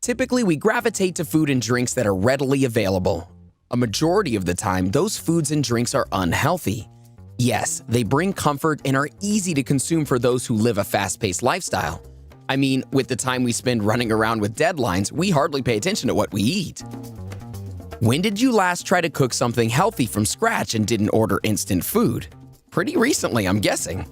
Typically, we gravitate to food and drinks that are readily available. A majority of the time, those foods and drinks are unhealthy. Yes, they bring comfort and are easy to consume for those who live a fast-paced lifestyle. I mean, with the time we spend running around with deadlines, we hardly pay attention to what we eat. When did you last try to cook something healthy from scratch and didn't order instant food? Pretty recently, I'm guessing.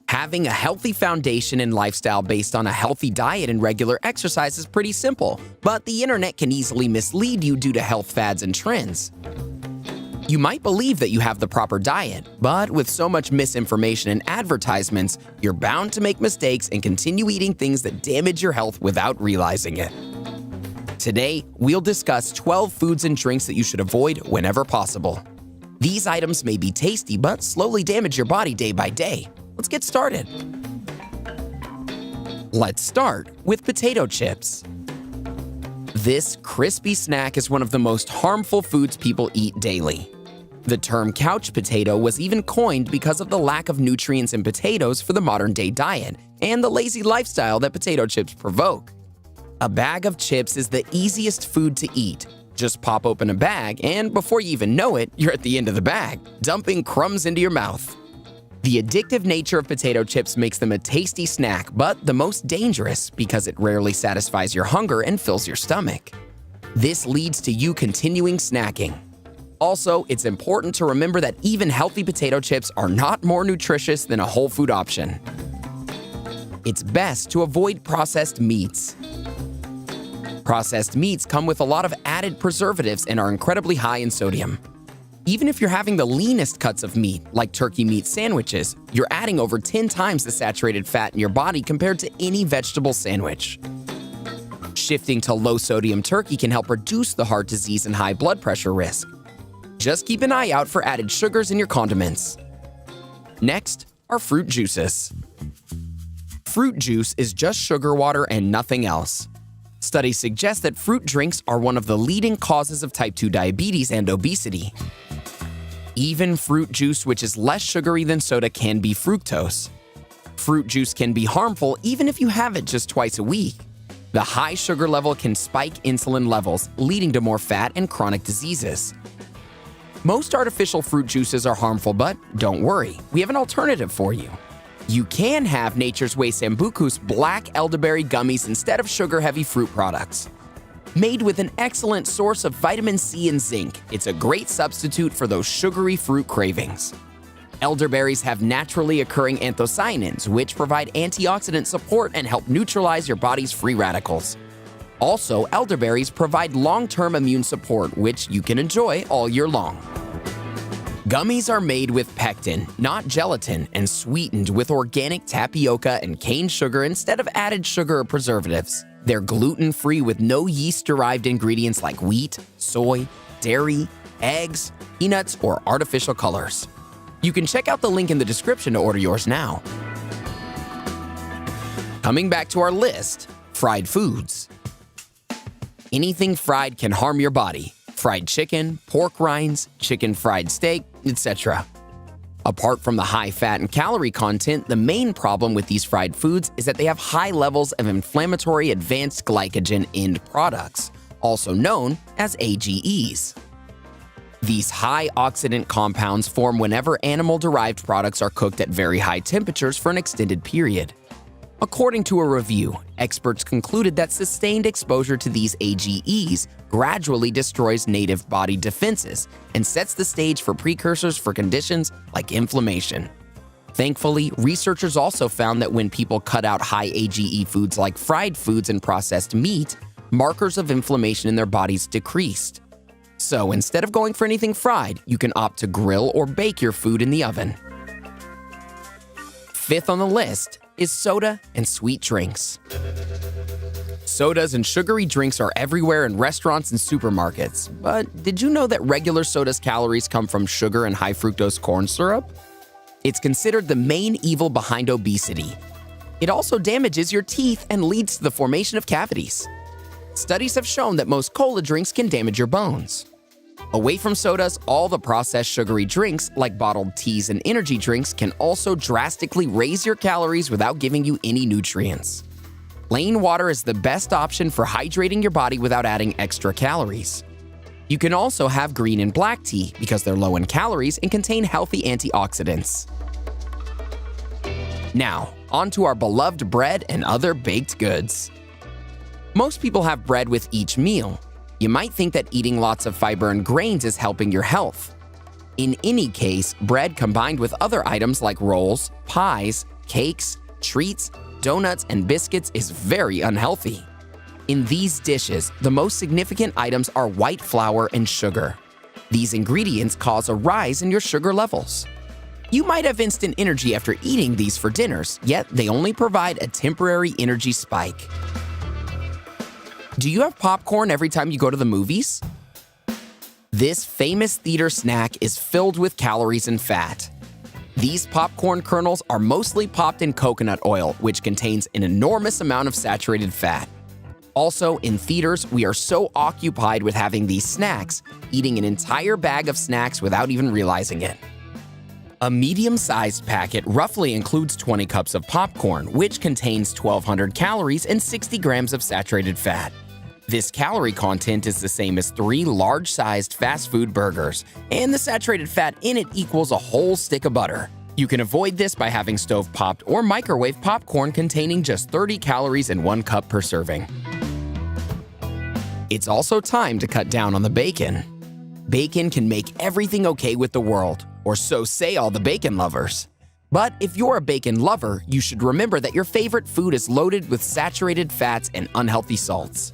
Having a healthy foundation and lifestyle based on a healthy diet and regular exercise is pretty simple, but the internet can easily mislead you due to health fads and trends. You might believe that you have the proper diet, but with so much misinformation and advertisements, you're bound to make mistakes and continue eating things that damage your health without realizing it. Today, we'll discuss 12 foods and drinks that you should avoid whenever possible. These items may be tasty, but slowly damage your body day by day. Let's get started. Let's start with potato chips. This crispy snack is one of the most harmful foods people eat daily. The term couch potato was even coined because of the lack of nutrients in potatoes for the modern-day diet and the lazy lifestyle that potato chips provoke. A bag of chips is the easiest food to eat. Just pop open a bag, and before you even know it, you're at the end of the bag, dumping crumbs into your mouth. The addictive nature of potato chips makes them a tasty snack, but the most dangerous because it rarely satisfies your hunger and fills your stomach. This leads to you continuing snacking. Also, it's important to remember that even healthy potato chips are not more nutritious than a whole food option. It's best to avoid processed meats. Processed meats come with a lot of added preservatives and are incredibly high in sodium. Even if you're having the leanest cuts of meat, like turkey meat sandwiches, you're adding over 10 times the saturated fat in your body compared to any vegetable sandwich. Shifting to low-sodium turkey can help reduce the heart disease and high blood pressure risk. Just keep an eye out for added sugars in your condiments. Next are fruit juices. Fruit juice is just sugar water and nothing else. Studies suggest that fruit drinks are one of the leading causes of type 2 diabetes and obesity. Even fruit juice, which is less sugary than soda, can be fructose. Fruit juice can be harmful even if you have it just twice a week. The high sugar level can spike insulin levels, leading to more fat and chronic diseases. Most artificial fruit juices are harmful, but don't worry, we have an alternative for you. You can have Nature's Way Sambucus black elderberry gummies instead of sugar-heavy fruit products. Made with an excellent source of vitamin C and zinc, it's a great substitute for those sugary fruit cravings. Elderberries have naturally occurring anthocyanins, which provide antioxidant support and help neutralize your body's free radicals. Also, elderberries provide long-term immune support, which you can enjoy all year long. Gummies are made with pectin, not gelatin, and sweetened with organic tapioca and cane sugar instead of added sugar or preservatives. They're gluten-free with no yeast-derived ingredients like wheat, soy, dairy, eggs, peanuts, or artificial colors. You can check out the link in the description to order yours now. Coming back to our list, fried foods. Anything fried can harm your body. Fried chicken, pork rinds, chicken fried steak, etc. Apart from the high fat and calorie content, the main problem with these fried foods is that they have high levels of inflammatory advanced glycogen end products, also known as AGEs. These high oxidant compounds form whenever animal-derived products are cooked at very high temperatures for an extended period. According to a review, experts concluded that sustained exposure to these AGEs gradually destroys native body defenses and sets the stage for precursors for conditions like inflammation. Thankfully, researchers also found that when people cut out high AGE foods like fried foods and processed meat, markers of inflammation in their bodies decreased. So instead of going for anything fried, you can opt to grill or bake your food in the oven. Fifth on the list is soda and sweet drinks. Sodas and sugary drinks are everywhere in restaurants and supermarkets, but did you know that regular soda's calories come from sugar and high fructose corn syrup? It's considered the main evil behind obesity. It also damages your teeth and leads to the formation of cavities. Studies have shown that most cola drinks can damage your bones. Away from sodas, all the processed sugary drinks, like bottled teas and energy drinks, can also drastically raise your calories without giving you any nutrients. Plain water is the best option for hydrating your body without adding extra calories. You can also have green and black tea because they're low in calories and contain healthy antioxidants. Now, on to our beloved bread and other baked goods. Most people have bread with each meal. You might think that eating lots of fiber and grains is helping your health. In any case, bread combined with other items like rolls, pies, cakes, treats, donuts, and biscuits is very unhealthy. In these dishes, the most significant items are white flour and sugar. These ingredients cause a rise in your sugar levels. You might have instant energy after eating these for dinners, yet they only provide a temporary energy spike. Do you have popcorn every time you go to the movies? This famous theater snack is filled with calories and fat. These popcorn kernels are mostly popped in coconut oil, which contains an enormous amount of saturated fat. Also, in theaters, we are so occupied with having these snacks, eating an entire bag of snacks without even realizing it. A medium-sized packet roughly includes 20 cups of popcorn, which contains 1,200 calories and 60 grams of saturated fat. This calorie content is the same as 3 large-sized fast food burgers, and the saturated fat in it equals a whole stick of butter. You can avoid this by having stove-popped or microwave popcorn containing just 30 calories and 1 cup per serving. It's also time to cut down on the bacon. Bacon can make everything okay with the world, or so say all the bacon lovers. But if you're a bacon lover, you should remember that your favorite food is loaded with saturated fats and unhealthy salts.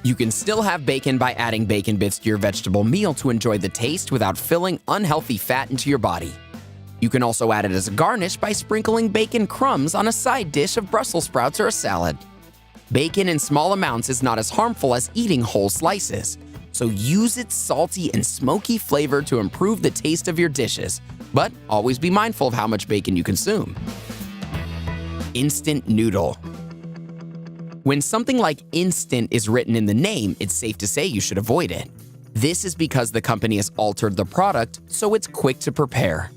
You can still have bacon by adding bacon bits to your vegetable meal to enjoy the taste without filling unhealthy fat into your body. You can also add it as a garnish by sprinkling bacon crumbs on a side dish of Brussels sprouts or a salad. Bacon in small amounts is not as harmful as eating whole slices, so use its salty and smoky flavor to improve the taste of your dishes, but always be mindful of how much bacon you consume. Instant noodle. When something like instant is written in the name, it's safe to say you should avoid it. This is because the company has altered the product so it's quick to prepare.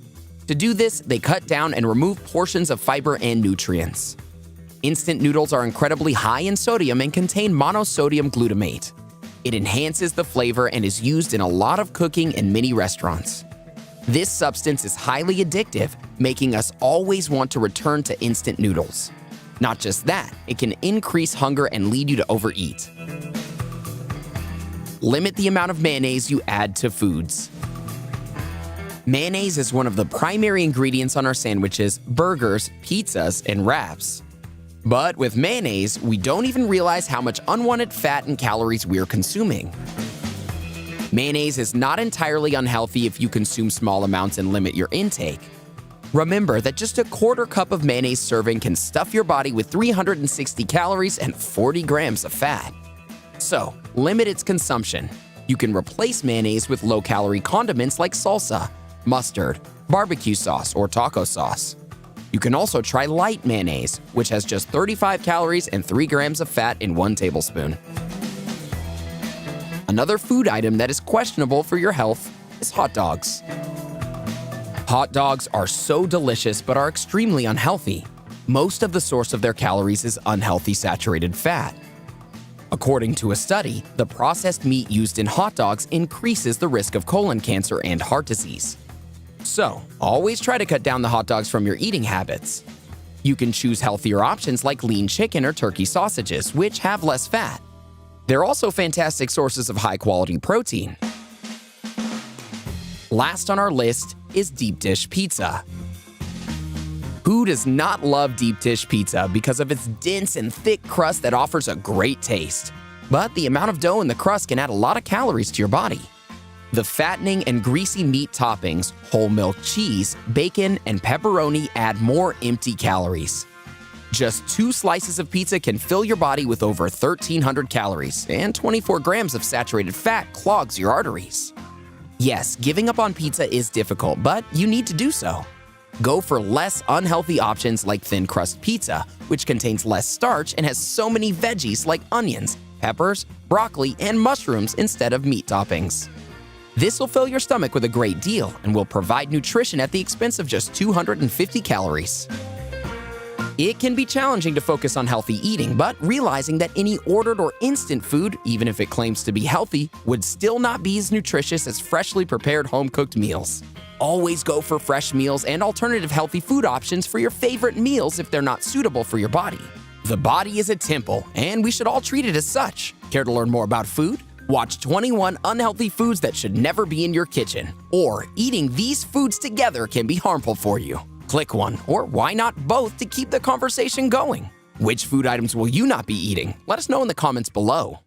To do this, they cut down and remove portions of fiber and nutrients. Instant noodles are incredibly high in sodium and contain monosodium glutamate. It enhances the flavor and is used in a lot of cooking in many restaurants. This substance is highly addictive, making us always want to return to instant noodles. Not just that, it can increase hunger and lead you to overeat. Limit the amount of mayonnaise you add to foods. Mayonnaise is one of the primary ingredients on our sandwiches, burgers, pizzas, and wraps. But with mayonnaise, we don't even realize how much unwanted fat and calories we're consuming. Mayonnaise is not entirely unhealthy if you consume small amounts and limit your intake. Remember that just a quarter cup of mayonnaise serving can stuff your body with 360 calories and 40 grams of fat. So, limit its consumption. You can replace mayonnaise with low-calorie condiments like salsa, mustard, barbecue sauce, or taco sauce. You can also try light mayonnaise, which has just 35 calories and 3 grams of fat in 1 tablespoon. Another food item that is questionable for your health is hot dogs. Hot dogs are so delicious but are extremely unhealthy. Most of the source of their calories is unhealthy saturated fat. According to a study, the processed meat used in hot dogs increases the risk of colon cancer and heart disease. So, always try to cut down the hot dogs from your eating habits. You can choose healthier options like lean chicken or turkey sausages, which have less fat. They're also fantastic sources of high-quality protein. Last on our list is deep dish pizza. Who does not love deep dish pizza because of its dense and thick crust that offers a great taste? But the amount of dough in the crust can add a lot of calories to your body. The fattening and greasy meat toppings, whole milk cheese, bacon, and pepperoni add more empty calories. Just 2 slices of pizza can fill your body with over 1,300 calories, and 24 grams of saturated fat clogs your arteries. Yes, giving up on pizza is difficult, but you need to do so. Go for less unhealthy options like thin crust pizza, which contains less starch and has so many veggies like onions, peppers, broccoli, and mushrooms instead of meat toppings. This will fill your stomach with a great deal and will provide nutrition at the expense of just 250 calories. It can be challenging to focus on healthy eating, but realizing that any ordered or instant food, even if it claims to be healthy, would still not be as nutritious as freshly prepared home-cooked meals. Always go for fresh meals and alternative healthy food options for your favorite meals if they're not suitable for your body. The body is a temple, and we should all treat it as such. Care to learn more about food? Watch 21 unhealthy foods that should never be in your kitchen. Or eating these foods together can be harmful for you. Click one, or why not both, to keep the conversation going. Which food items will you not be eating? Let us know in the comments below.